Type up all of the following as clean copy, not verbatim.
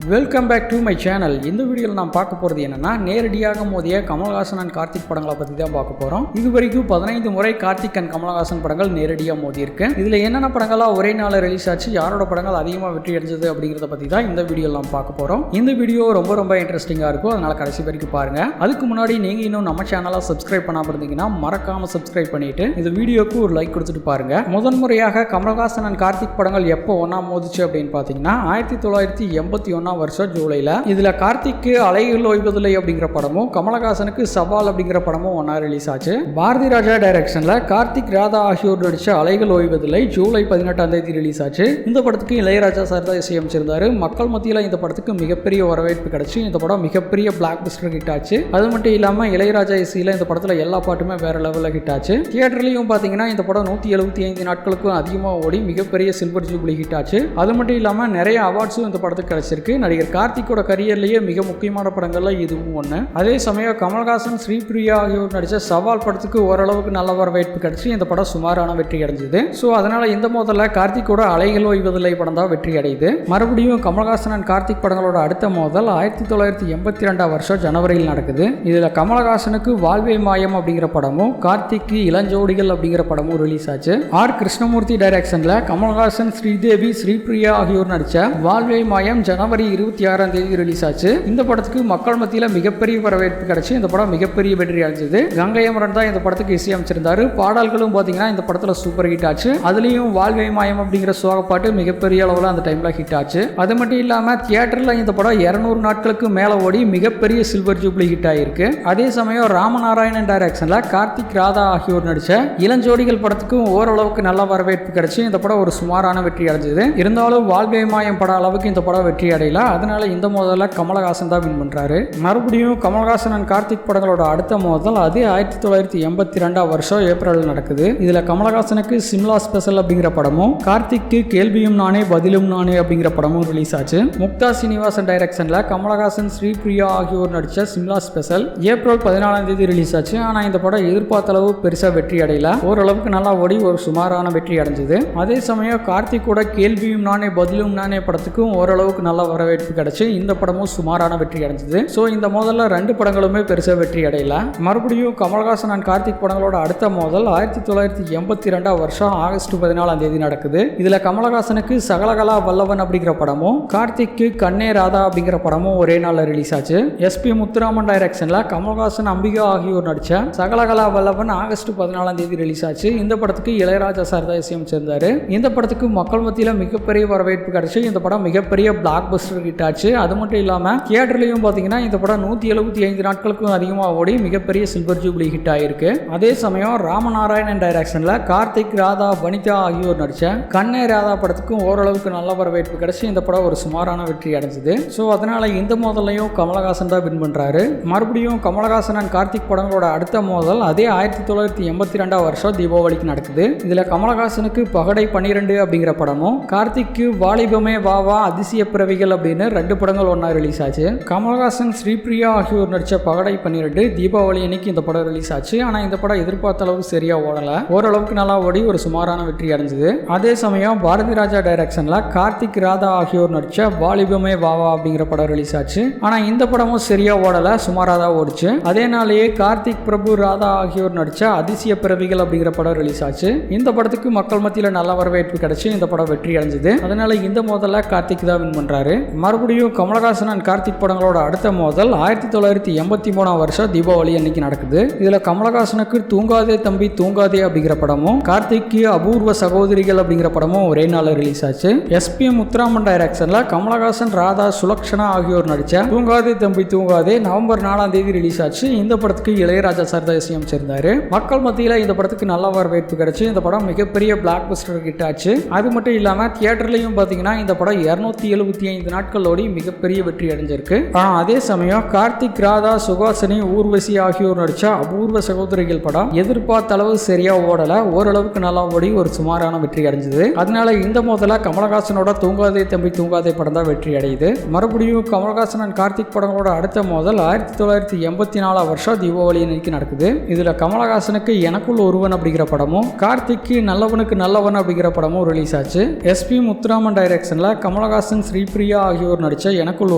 Welcome back to my channel. இந்த வீடியோவில் நான் பார்க்க போகிறது என்னன்னா, நேரடியாக மோதிய கமல்ஹாசன் அண்ட் கார்த்திக் படங்களை பற்றி தான் பார்க்க போகிறோம். இது வரைக்கும் 15 முறை கார்த்திக் அண்ட் கமல்ஹாசன் படங்கள் நேரடியாக மோதி இருக்கு. இதில் என்னென்ன படங்களாக ஒரே நாளில் ரிலீஸ் ஆச்சு, யாரோட படங்கள் அதிகமாக வெற்றி அடைஞ்சது அப்படிங்கிறத பற்றி தான் இந்த வீடியோவில் நாம் பார்க்க போகிறோம். இந்த வீடியோ ரொம்ப இன்ட்ரெஸ்டிங்காக இருக்கும், அதனால் கடைசி வரைக்கும் பாருங்க. அதுக்கு முன்னாடி நீங்கள் இன்னும் நம்ம சேனலை சப்ஸ்கிரைப் பண்ணாமல் இருந்தீங்கன்னா மறக்காமல் சப்ஸ்கிரைப் பண்ணிட்டு இந்த வீடியோக்கு ஒரு லைக் கொடுத்துட்டு பாருங்க. முதன்முறையாக கமல்ஹாசன் அண்ட் கார்த்திக் படங்கள் எப்போ ஒன்றா மோதிச்சு அப்படின்னு பார்த்தீங்கன்னா 1981 வருஷம் ஜூலைல. இதுல கார்த்திக்கு அலைகள் ஓய்வதில்லை அப்படிங்கிற படமும் கமலஹாசனுக்கு சவால் அப்படிங்கிற படமும் ஒன்னா ரிலீஸ் ஆச்சு. பாரதி ராஜா டைரக்ஷன்ல கார்த்திக் ராதா ஆகியோர் நடிச்ச அலைகள் ஓய்வதில்லை ஜூலை 18ஆம் தேதி ரிலீஸ் ஆச்சு. இந்த படத்துக்கு இளையராஜா சார் தான் இசையமைச்சிருந்தாரு. மக்கள் மத்தியில் இந்த படத்துக்கு மிகப்பெரிய வரவேற்பு கிடைச்சு இந்த படம் மிகப்பெரிய பிளாக் பஸ்டர் ஹிட் ஆச்சு. அது மட்டும் இல்லாம இளையராஜா இசையில இந்த படத்துல எல்லா பாட்டுமே வேற லெவல்ல ஹிட் ஆச்சு. தியேட்டர்லயும் பாத்தீங்கன்னா இந்த படம் 175 நாட்களுக்கும் அதிகமாக ஓடி மிகப்பெரிய சில்வர் ஜூப்ளி ஹிட் ஆச்சு. அது மட்டும் இல்லாம நிறைய அவார்ட்ஸும் இந்த படத்துக்கு கிடைச்சிருக்கு. நடிகர் கார்த்திக்கோட கரியர்லயே மிக முக்கியமான படங்கள்ல இதுவும் ஒண்ணு. அதே சமயம் கமல்ஹாசன் ஸ்ரீபிரியா ஆகியோர் நடிச்ச சவால் படத்துக்கு ஓரளவுக்கு நல்ல வரவேற்பு கிடைச்சு இந்த படம் சுமாரான வெற்றி அடைஞ்சது. ஸோ அதனால இந்த முதல்ல கார்த்திக்கோட அலைகள் ஓய்வதில்லை படம் தான் வெற்றி அடையுது. மறுபடியும் கமல்ஹாசன் அண்ட் கார்த்திக் படங்களோட அடுத்த மோதல் 1982 வருஷம் ஜனவரியில் நடக்குது. இதுல கமல்ஹாசனுக்கு வாழ்வே மாயம் அப்படிங்கிற படமும் கார்த்திக்கு இளஞ்சோடிகள் அப்படிங்கிற படமும் ரிலீஸ் ஆச்சு. ஆர் கிருஷ்ணமூர்த்தி டைரக்ஷன்ல கமல்ஹாசன் ஸ்ரீதேவி ஸ்ரீபிரியா ஆகியோர் நடிச்ச வாழ்வே மாயம் ஜனவரி 26ஆம் தேதி ரிலீஸ் ஆச்சு. இந்த படத்துக்கு மக்கள் மத்தியில மிகப்பெரிய வரவேற்பு கிடைச்சு இந்த படம் மிகப்பெரிய வெற்றி அடைஞ்சது. கங்கை அமரன் தான் இந்த படத்துக்கு இசையமைச்சிருந்தாரு. பாடல்களும் பாத்தீங்கன்னா இந்த படத்துல சூப்பர் ஹிட் ஆச்சு. அதுலயும் வாழ்வை மாயம் அப்படிங்கிற சோக பாட்டு மிகப்பெரிய அளவுல அந்த டைம்ல ஹிட் ஆச்சு. அது மட்டும் இல்லாம தியேட்டர்ல இந்த படம் 200 நாட்களுக்கு மேல ஓடி மிகப்பெரிய சில்வர் ஜூப்ளி ஹிட் ஆயிருக்கு. அதே சமயம் ராமநாராயணன் டைரக்ஷன்ல கார்த்திக் ராதா ஆகியோர் நடிச்ச இளஞ்சோடிகள் படத்துக்கும் ஓரளவுக்கு நல்ல வரவேற்பு கிடைச்சு இந்த படம் ஒரு சுமாரான வெற்றி அடைஞ்சது. இருந்தாலும் வாழ்வை மாயம் பட அளவுக்கு இந்த படம் வெற்றி அடையல. அதனால இந்த மோதல கமலஹாசன் தான் வின் பண்றாரு. மறுபடியும் கமல்ஹாசன் அண்ட் கார்த்திக் படங்களோட அடுத்த மோதல் அது 1982 வருஷம் ஏப்ரல் நடக்குது. இதுல கமலஹாசனுக்கு சிம்லா ஸ்பெஷல் அப்படிங்கிற படமும் கார்த்திக்கு கேள்வியும் நானே பதிலும் நானே அப்படிங்கிற படமும் ரிலீஸ் ஆச்சு. முக்தா சீனிவாசன் டைரக்ஷன்ல கமலஹாசன் ஸ்ரீபிரியா ஆகியோர் நடிச்ச சிம்லா ஸ்பெஷல் ஏப்ரல் 14ஆம் தேதி ரிலீஸ் ஆச்சு. ஆனா இந்த படம் எதிர்பார்த்த அளவு பெருசா வெற்றி அடையல. ஓரளவுக்கு நல்லா ஓடி ஒரு சுமாரான வெற்றி அடைஞ்சது. அதே சமயம் கார்த்திக்கோட கேள்வியும் நானே பதிலும் நானே படத்துக்கும் ஓரளவுக்கு நல்ல வரவேற்பு கிடைச்சு இந்த படமும் சுமாரான வெற்றி அடைஞ்சது. சோ இந்த மோதல்ல ரெண்டு படங்களுமே பெருசா வெற்றி அடையல. மறுபடியும் கமல்ஹாசன் அண்ட் கார்த்திக் படங்களோட அடுத்த மோதல் 1982 வருஷம் ஆகஸ்ட் 14ஆம் தேதி நடக்குது. இதுல கமல்ஹாசனுக்கு சகலகலா வல்லவன் அப்படிங்கிற படமும் கார்த்திக்கு கண்ணே ராதா அப்படிங்கிற படமும் ஒரே நாள்ல ரிலீஸ் ஆச்சு. எஸ்பி முத்துராமன் டைரக்ஷன்ல கமல்ஹாசன் அம்பிகா ஆகியோர் நடிச்ச சகலகலா வல்லவன் ஆகஸ்ட் 14ஆம் தேதி ரிலீஸ் ஆச்சு. இந்த படத்துக்கு இளையராஜா சார் தான் இசையமைச்சிருந்தாரு. இந்த படத்துக்கு மக்கள் மத்தியில மிகப்பெரிய வரவேற்பு கிடைச்சு இந்த படம் மிகப்பெரிய பிளாக் பஸ்டர் ஹிட் ஆச்சு. அது மட்டும் இல்லாம தியேட்டர்லயும் பாத்தீங்கன்னா இந்த படம் 175 நாட்களுக்கும் அதிகமாக ஓடி மிகப்பெரிய சில்வர் ஜூப்ளி ஹிட் ஆயிருக்கு. அதே சமயம் ராமநாராயணன் டைரக்ஷன்ல கார்த்திக் ராதா வனிதா ஆகியோர் நடிச்ச கண்ணே ராதா படத்துக்கும் ஓரளவுக்கு நல்ல வரவேற்பு கிடைச்சு இந்த படம் ஒரு சுமாரான வெற்றி அடைஞ்சது. ஸோ அதனால இந்த மோதலையும் கமலஹாசன் தான் வின் பண்றாரு. மறுபடியும் கமலஹாசன் அண்ட் கார்த்திக் படங்களோட அடுத்த மோதல் அதே 1982 வருஷம் தீபாவளிக்கு நடக்குது. இதுல கமலஹாசனுக்கு பகடை 12 அப்படிங்கிற படமும் கார்த்திக்கு வாலிபமே வாவா அதிசய பிறவிகள் அப்படின்னு ரெண்டு படங்கள் ஒன்னா ரிலீஸ் ஆச்சு. கமல்ஹாசன் ஸ்ரீபிரியா ஆகியோர் நடிச்ச பகடை 12 தீபாவளி அன்னைக்கு இந்த படம் ரிலீஸ் ஆச்சு. ஆனா இந்த படம் எதிர்பார்த்த அளவுக்கு சரியா ஓடல. ஓரளவுக்கு நல்லா ஓடி ஒரு சுமாரான வெற்றி அடைஞ்சது. அதே சமயம் பாரதி ராஜா டைரக்ஷன்ல கார்த்திக் ராதா ஆகியோர் நடிச்ச வாலிபமே வாவா அப்படிங்கிற படம் ரிலீஸ் ஆச்சு. ஆனா இந்த படமும் சரியா ஓடல, சுமாரா தான் ஓடிச்சு. அதே நாளையே கார்த்திக் பிரபு ராதா ஆகியோர் நடிச்ச அதிசய பிறவிகள் அப்படிங்கிற படம் ரிலீஸ் ஆச்சு. இந்த படத்துக்கு மக்கள் மத்தியில நல்ல வரவேற்பு கிடைச்சு இந்த படம் வெற்றி அடைஞ்சது. அதனால இந்த மோதல்ல கார்த்திக் தான் வின் பண்றாரு. மறுபடியும் கமல்ஹாசன் அண்ட் கார்த்திக் படங்களோட அடுத்த மோதல் 1983 வருஷம் தீபாவளி அன்னைக்கு நடக்குது. இதுல கமல்ஹாசனுக்கு தூங்காதே தம்பி தூங்காதே அப்படிங்கிற படமும் கார்த்திக்கு அபூர்வ சகோதரிகள் அப்படிங்கிற படமும் ஒரே நாள் ரிலீஸ் ஆச்சு. எஸ்பி முத்துராமன் டைரக்ஷன்ல கமல்ஹாசன் ராதா சுலக்ஷனா ஆகியோர் நடிச்ச தூங்காதே தம்பி தூங்காதே நவம்பர் 4ஆம் தேதி ரிலீஸ் ஆச்சு. இந்த படத்துக்கு இளையராஜா சார் தான் இசையமைச்சிருந்தாரு. மக்கள் மத்தியில இந்த படத்துக்கு நல்ல வரவேற்பு கிடைச்சு இந்த படம் மிகப்பெரிய பிளாக் பஸ்டர் ஹிட் ஆச்சு. அது மட்டும் இல்லாம தியேட்டர்லயும் பாத்தீங்கன்னா இந்த படம் 275 நாட்கள் ஓடி மிகப்பெரிய வெற்றி அடைஞ்சிருக்கு. அதே சமயம் கார்த்திக் ராதா சுகாசினி ஊர்வசி ஆகியோர் நடிச்ச அபூர்வ சகோதரிகள் படம் எதிர்பார்த்த அளவு சரியா ஓடல, ஓரளவுக்கு நல்லா ஓடி ஒரு சுமாரான வெற்றி அடைஞ்சது. அதனால இந்த மோதல கமல்ஹாசனோட தூங்காதே தம்பி தூங்காதே படம் தான் வெற்றி அடையுது. மறுபடியும் கமல்ஹாசன் அண்ட் கார்த்திக் படங்களோட அடுத்த மோதல் 1984 வருஷம் தீபாவளி அன்னைக்கு நடக்குது. இதுல கமல்ஹாசனுக்கு எனக்குள் ஒருவன் அப்படிங்கிற படமும் கார்த்திக்கு நல்லவனுக்கு நல்லவன் அப்படிங்கிற படமும் ரிலீஸ் ஆச்சு. எஸ்பி முத்துராமன் டைரக்ஷன்ல கமல்ஹாசன் ஸ்ரீபிரியா ஆகியோர் நடித்த எனக்குள்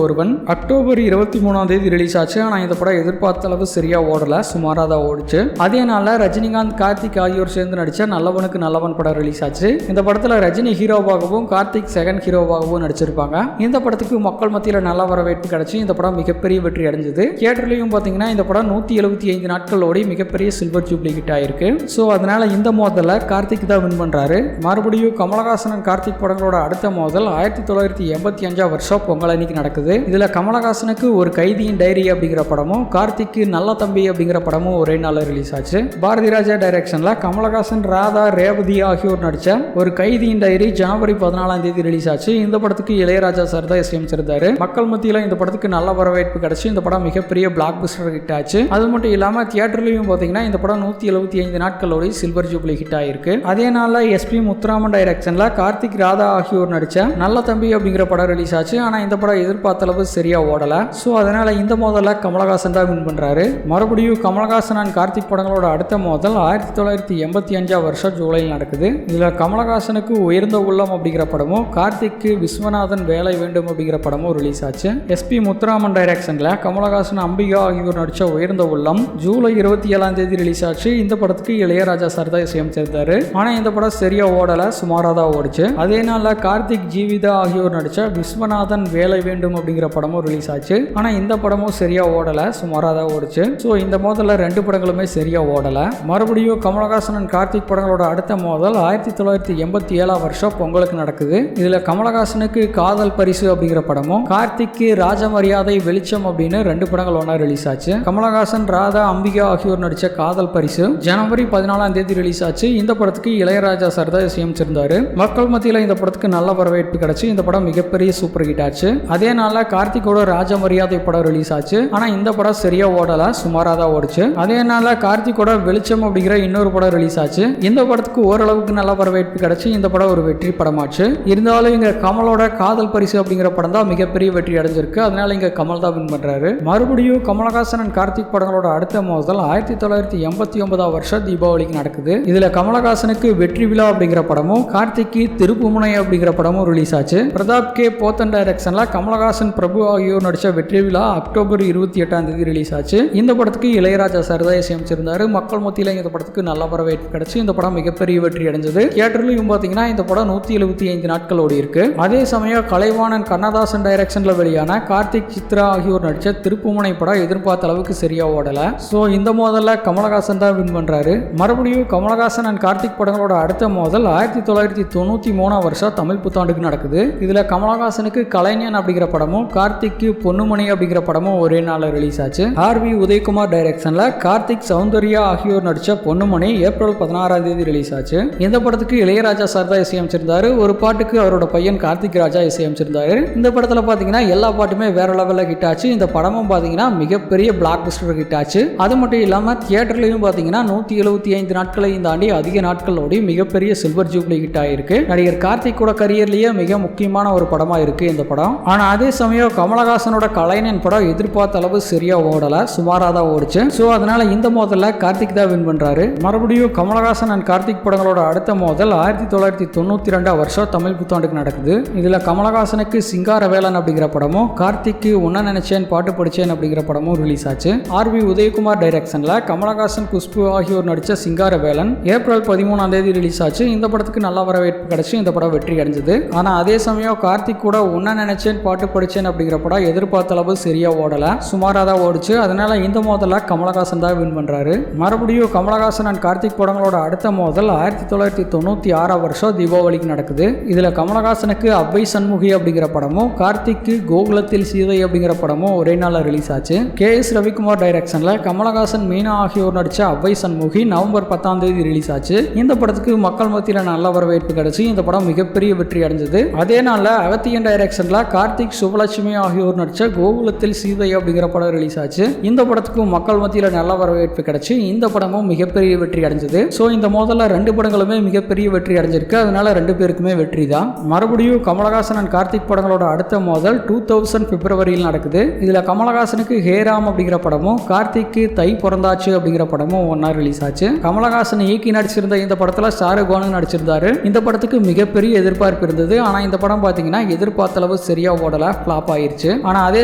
ஒருவன் அக்டோபர் 23 ரிலீஸ் ஆச்சு. ஆனால் இந்த படம் எதிர்பார்த்த அளவு சரியா ஓடல, சுமாராக தான் ஓடிச்சு. அதே நாளில் ரஜினிகாந்த் கார்த்திக் ஆகியோர் சேர்ந்து நடித்த நல்லவனுக்கு நல்லவன் படம் ரிலீஸ் ஆச்சு. இந்த படத்தில் ரஜினி ஹீரோவாகவும் கார்த்திக் செகண்ட் ஹீரோவாகவும் நடிச்சிருப்பாங்க. இந்த படத்துக்கு மக்கள் மத்தியில் நல்ல வரவேற்பு கிடைச்சி இந்த படம் மிகப்பெரிய வெற்றி அடைஞ்சது. தியேட்டர்லையும் பார்த்தீங்கன்னா இந்த படம் 175 நாட்கள் ஓடி மிகப்பெரிய சில்வர் ஜூப்ளி ஹிட் ஆயிருக்கு. ஸோ அதனால இந்த மோதலை கார்த்திக் தான் வின் பண்றாரு. மறுபடியும் கமலஹாசன் கார்த்திக் படங்களோட அடுத்த மோதல் 1985 வருஷம் பொங்கல் அன்னைக்கு நடக்குது. இதுல கமலஹாசனுக்கு ஒரு கைதியின் டைரி அப்படிங்கிற படமும் கார்த்திக்கு நல்ல தம்பி அப்படிங்கிற படமும் ஒரே நாள் ரிலீஸ் ஆச்சு. பாரதி ராஜா டைரக்ஷன்ல கமலஹாசன், ராதா, ரேவதி ஆகியோர் நடிச்ச ஒரு கைதியின் டைரி ஜனவரி 14 ரிலீஸ் ஆச்சு. இந்த படத்துக்கு இளையராஜா சார் தான் இசையமைச்சிருந்தாரு. மக்கள் மத்தியில் இந்த படத்துக்கு நல்ல வரவேற்பு கிடைச்சு இந்த படம் மிகப்பெரிய பிளாக் பஸ்டர் ஹிட் ஆச்சு. அது மட்டும் இல்லாம தியேட்டர்லயும் பாத்தீங்கன்னா இந்த படம் 175 நாட்களோட சில்வர் ஜூப்ளி ஹிட் ஆயிருக்கு. அதே நாள்ல எஸ்பி முத்துராமன் டைரக்ஷன்ல கார்த்திக், ராதா ஆகியோர் நடிச்ச நல்ல தம்பி அப்படிங்கிற படம் ரிலீஸ் ஆச்சு. ஆனா இந்த படம் எதிர்பார்த்த அளவு சரியா ஓடல. சோ அதனால இந்த மோதல கமலஹாசன் தான் வின் பண்றாரு. மறுபடியும் கமலஹாசன் அண்ட் கார்த்திக் படங்களோட அடுத்த மோதல் 1985 வருஷம் ஜூலையில் நடக்குது. இதுல கமலஹாசனுக்கு உயர்ந்த உள்ளம் அப்படிங்கிற படமும் கார்த்திக்கு விஸ்வநாதன் வேலை வேண்டும் அப்படிங்கிற படமும் ரிலீஸ் ஆச்சு. எஸ்பி முத்துராமன் டைரக்ஷன்ல கமலஹாசன், அம்பிகா ஆகியோர் நடிச்ச உயர்ந்த உள்ளம் ஜூலை 27 ரிலீஸ் ஆச்சு. இந்த படத்துக்கு இளையராஜா சார் தான் இசையமைச்சிருந்தாரு. ஆனா இந்த படம் சரியா ஓடல, சுமாராக தான் ஓடிச்சு. அதே நாள்ல கார்த்திக், ஜீவிதா ஆகியோர் நடிச்ச விஸ்வநாதன் வேலை வேண்டும் அப்படிங்கிற படமும் ரிலீஸ் ஆச்சு. ஆனா இந்த படமும் சரியா ஓடல, சுமாராக தான் ஓடிச்சு. ஸோ இந்த மோதல்ல ரெண்டு படங்களுமே சரியா ஓடல. மறுபடியும் கமலஹாசன் கார்த்திக் படங்களோட அடுத்த மோதல் 1987 வருஷம் பொங்கலுக்கு நடக்குது. இதுல கமலஹாசனுக்கு காதல் பரிசு அப்படிங்கிற படமும் கார்த்திக்கு ராஜமரியாதை வெளிச்சம் அப்படின்னு ரெண்டு படங்கள் ஒன்னா ரிலீஸ் ஆச்சு. கமலஹாசன், ராதா, அம்பிகா ஆகியோர் நடிச்ச காதல் பரிசு ஜனவரி 14 ரிலீஸ் ஆச்சு. இந்த படத்துக்கு இளையராஜா சார் தான் இசையமைச்சிருந்தாரு. மக்கள் மத்தியில் இந்த படத்துக்கு நல்ல வரவேற்பு கிடைச்சு இந்த படம் மிகப்பெரிய சூப்பர் ஹிட் ஆச்சு. அதே நாள்ல கார்த்திகோட ராஜமரியாதை படம் ரிலீஸ் ஆச்சு. ஆனா இந்த படம் சரியா ஓடல, சுமாராக தான் ஓடிச்சு. அதே நாள்ல கார்த்திகோட வெளிச்சம் அப்படிங்கிற இன்னொரு படம் ரிலீஸ் ஆச்சு. இந்த படத்துக்கு ஓரளவுக்கு நல்ல வரவேற்பு கிடைச்சு இந்த படம் ஒரு வெற்றி படமாச்சு. இருந்தாலும் இங்க கமலோட காதல் பரிசு அப்படிங்கிற படம் தான் மிகப்பெரிய வெற்றி அடைஞ்சிருக்கு. அதனால இங்க கமல் தான் வின் பண்றாரு. மறுபடியும் கமலஹாசன் அண்ட் கார்த்திக் படங்களோட அடுத்த மோதல் 1989 வருஷம் தீபாவளிக்கு நடக்குது. இதுல கமலஹாசனுக்கு வெற்றி விழா அப்படிங்கிற படமும் கார்த்திக்கு திருப்புமுனை அப்படிங்கிற படமும் ரிலீஸ் ஆச்சு. பிரதாப் கே போத்தன் டைரக்ஷன்ல கமலஹாசன், பிரபு ஆகியோர் நடிச்ச வெற்றி விழா அக்டோபர் 28 ரிலீஸ் ஆச்சு. இந்த படத்துக்கு இளையராஜா சார் தான் இசையமைச்சிருந்தாரு. மக்கள் மத்தியில் இந்த படத்துக்கு நல்ல வரவேற்பு கிடைச்சு இந்த படம் மிகப்பெரிய வெற்றி அடைஞ்சது. தியேட்டர்லயும் பாத்தீங்கன்னா இந்த படம் 175 நாட்கள் ஓடி இருக்கு. அதே சமயம் கலைவாணன் கண்ணதாசன் டைரக்ஷன்ல வெளியான கார்த்திக், சித்ரா ஆகியோர் நடிச்ச திருப்புமுனை படம் எதிர்பார்த்த அளவுக்கு சரியா ஓடல. சோ இந்த மோதல்ல கமலஹாசன் தான் வின் பண்றாரு. மறுபடியும் கமலஹாசன் அண்ட் கார்த்திக் படங்களோட அடுத்த மோதல் 1993 வருஷம் தமிழ் புத்தாண்டுக்கு நடக்குது. இதுல கமலஹாசனுக்கு கலைஞன் அப்படிங்கிற படமும் கார்த்திக்கு பொன்னுமணி அப்படிங்கிற படமும் ஒரே நாள் ரிலீஸ் ஆச்சு. ஆர்.வி. உதயகுமார் டைரக்ஷன்ல கார்த்திக், சௌந்தர்யா ஆகியோர் நடிச்ச பொன்னுமணி ஏப்ரல் 16 ரிலீஸ் ஆச்சு. இந்த படத்துக்கு இளையராஜா சார் தான் இசையமைச்சிருந்தாரு. ஒரு பாட்டுக்கு அவரோட பையன் கார்த்திக் ராஜா இசையமைச்சிருந்தாரு. இந்த படத்துல பாத்தீங்கன்னா எல்லா பாட்டுமே வேற லெவல்ல ஹிட் ஆச்சு. இந்த படமும் பாத்தீங்கன்னா மிகப்பெரிய பிளாக் பஸ்டர் ஹிட் ஆச்சு. அது மட்டும் இல்லாம தியேட்டர்லயும் பாத்தீங்கன்னா 175 நாட்களையும் தாண்டி அதிக நாட்கள் ஓடி மிகப்பெரிய சில்வர் ஜூப்ளி ஹிட் ஆயிருக்கு. நடிகர் கார்த்திகோட கரியர்லயே மிக முக்கியமான ஒரு படமா இருக்கு இந்த படம். ஆனா அதே சமயம் கமலஹாசனோட கலைஞன் படம் எதிர்பார்த்த அளவு சரியா ஓடல, சுமாரா தான் ஓடிச்சு. சோ அதனால இந்த மோதல்ல கார்த்திக் தான் வின் பண்றாரு. மறுபடியும் கமலஹாசன் அண்ட் கார்த்திக் படங்களோட அடுத்த மோதல் 1992 வருஷம் தமிழ் புத்தாண்டுக்கு நடக்குது. இதுல கமலஹாசனுக்கு சிங்காரவேலன் அப்படிங்கிற படமும் கார்த்திக்கு உன்ன நினைச்சேன் பாட்டு படிச்சேன் அப்படிங்கிற படமும் ரிலீஸ் ஆச்சு. ஆர்.வி. உதயகுமார் டைரக்ஷன்ல கமலஹாசன், குஷ்பு ஆகியோர் நடிச்ச சிங்காரவேலன் ஏப்ரல் 13 ரிலீஸ் ஆச்சு. இந்த படத்துக்கு நல்ல வரவேற்பு கிடைச்சு இந்த படம் வெற்றி அடைஞ்சது. ஆனா அதே சமயம் கார்த்திக் கூட உன்ன நினைச்சேன் பாட்டு படிச்சேன் அப்படிங்கிற படம் எதிர்பார்த்த அளவு சரியா ஓடல, சுமாராக தான் ஓடிச்சு. அதனால இந்த மோதல்ல கமலஹாசன் தான் வின் பண்றாரு. மறுபடியும் கமலஹாசன் அண்ட் கார்த்திக் படங்களோட அடுத்த மோதல் 1996 வருஷம் தீபாவளிக்கு நடக்குது. இதுல கமலஹாசனுக்கு அவ்வை சண்முகி அப்படிங்கிற படமும் கார்த்திக்கு கோகுலத்தில் சீதை அப்படிங்கிற படமும் ஒரே நாள் ரிலீஸ் ஆச்சு. கே.எஸ். ரவிக்குமார் டைரக்ஷன்ல கமலஹாசன், மீனா ஆகியோர் நடிச்ச அவ்வை சண்முகி நவம்பர் 10 ரிலீஸ் ஆச்சு. இந்த படத்துக்கு மக்கள் மத்தியில் நல்ல வரவேற்பு கிடைச்சு இந்த படம் மிகப்பெரிய வெற்றி அடைஞ்சது. அதே நாள்ல அகத்தியன் டைரக்ஷன்ல கார்த்திக், சுபலட்சுமி ஆகியோர் நடிச்ச கோகுலத்தில் சீதை அப்படிங்கிற படம் ரிலீஸ் ஆச்சு. இந்த படத்துக்கு மக்கள் மத்தியில் நல்ல வரவேற்பு கிடைச்சு இந்த படமும் மிகப்பெரிய வெற்றி அடைஞ்சது. சோ இந்த மோதல்ல ரெண்டு படங்களுமே மிகப்பெரிய வெற்றி அடைஞ்சிருக்கு. அதனால ரெண்டு பேருக்குமே வெற்றி தான். மறுபடியும் கமலஹாசன் அண்ட் கார்த்திக் படங்களோட அடுத்த மோதல் 2000 பிப்ரவரியில் நடக்குது. இதுல கமலஹாசனுக்கு ஹேராம் அப்படிங்கிற படமும் கார்த்திக்கு தை பிறந்தாச்சு அப்படிங்கிற படமும் ஒன்னா ரிலீஸ் ஆச்சு. கமலஹாசன் இயக்கி நடிச்சிருந்த இந்த படத்துல ஷாருக் கான் நடிச்சிருந்தாரு. இந்த படத்துக்கு மிகப்பெரிய எதிர்பார்ப்பு இருந்தது. ஆனா இந்த படம் பாத்தீங்கன்னா எதிர்பார்த்த அளவு சரியா ஓடல, ஃபிளாப் ஆயிருச்சு. ஆனா அதே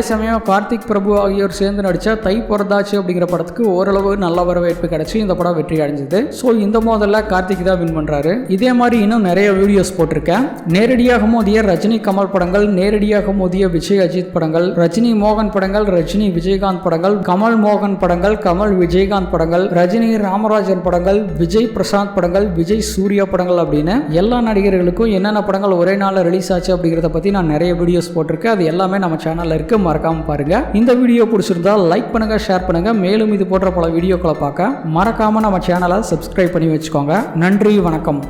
சமயம் கார்த்திக் பிரபு ஆகியோர் சேர்ந்து நடிச்ச தை பொறந்தாச்சு அப்படிங்கிற படத்துக்கு ஓரளவு நல்ல வரவேற்பு கிடைச்சு இந்த படம் வெற்றி அடைஞ்சது. ஸோ இந்த மோதல்ல கார்த்திக் தான் வின் பண்றாரு. இதே மாதிரி இன்னும் நிறைய வீடியோஸ் போட்டிருக்கேன். நேரடியாக மோதிய ரஜினி கமல் படங்கள், நேரடியாக மோதிய விஜய் அஜித் படங்கள், ரஜினி மோகன் படங்கள், ரஜினி விஜயகாந்த் படங்கள், கமல் மோகன் படங்கள், கமல் விஜயகாந்த் படங்கள், ரஜினி ராமராஜன் படங்கள், விஜய் பிரசாந்த் படங்கள், விஜய் சூர்யா படங்கள் அப்படின்னு எல்லா நடிகர்களுக்கும் என்னென்ன படங்கள் ஒரே நாளில் ரிலீஸ் ஆச்சு அப்படிங்கிறத பற்றி நான் நிறைய வீடியோஸ் போட்டிருக்கேன். அது எல்லாமே நம்ம சேனலில் இருக்கு, மறக்காம பாருங்க. இந்த வீடியோ பிடிச்சிருந்தா லைக் பண்ணுங்க, ஷேர் பண்ணுங்க. மேலும் இது போன்ற பல வீடியோக்களை பார்க்க மறக்காம நம்ம சேனலை சப்ஸ்கிரைப் பண்ணி வச்சுக்கோங்க. நன்றி, வணக்கம்.